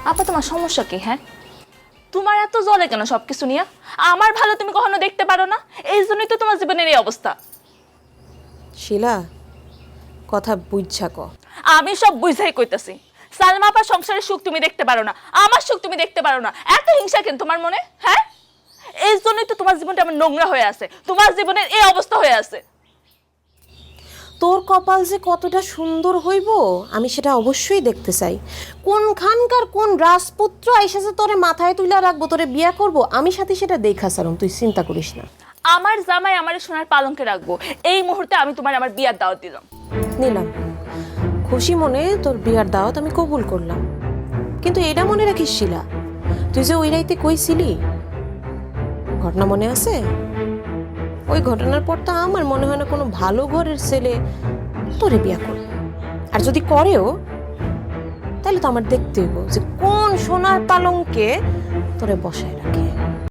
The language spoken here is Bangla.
আপা তোমার সমস্যা কি? হ্যাঁ, তোমার এত জ্বলে কেন সবকিছু নিয়ে? আমার ভালো তুমি কখনো দেখতে পারো না, এই জন্যই তো তোমার জীবনের এই অবস্থা। শিলা, কথা বুঝছা ক। আমি সব বুঝাই কইতাছি। সালমা আপার সংসারের সুখ তুমি দেখতে পারো না, আমার সুখ তুমি দেখতে পারো না, এত হিংসা কেন তোমার মনে? হ্যাঁ, এই জন্যই তো তোমার জীবনটা আমার নোংরা হয়ে আছে, তোমার জীবনের এই অবস্থা হয়ে আছে। তোর কপাল যে কতটা সুন্দর হইব আমি সেটা অবশ্যই দেখতে চাই। কোনখানকার কোন রাজপুত্র এসেছে তোরে মাথায় তুলে রাখবো, তোরে বিয়া করব, আমি সাথে সেটা দেখা সারম, তুই চিন্তা করিস না। আমার জামাই আমার সোনার পালঙ্কে রাখবো, এই মুহূর্তে আমি তোমার আমার বিয়ার দাওয়াত দিলাম। নিলাম, খুশি মনে তোর বিয়ার দাওয়াত আমি কবুল করলাম, কিন্তু এটা মনে রাখিস শিলা, তুই যে ওই রাইতে কইছিলি, ঘটনা মনে আছে? ওই ঘটনার পর তো আমার মনে হয় না কোনো ভালো ঘরের ছেলে তোরে বিয়া করবে। আর যদি করেও তাহলে তো আমার দেখতে হইব যে কোন সোনার পালঙ্কে তোরে বসায় রাখে।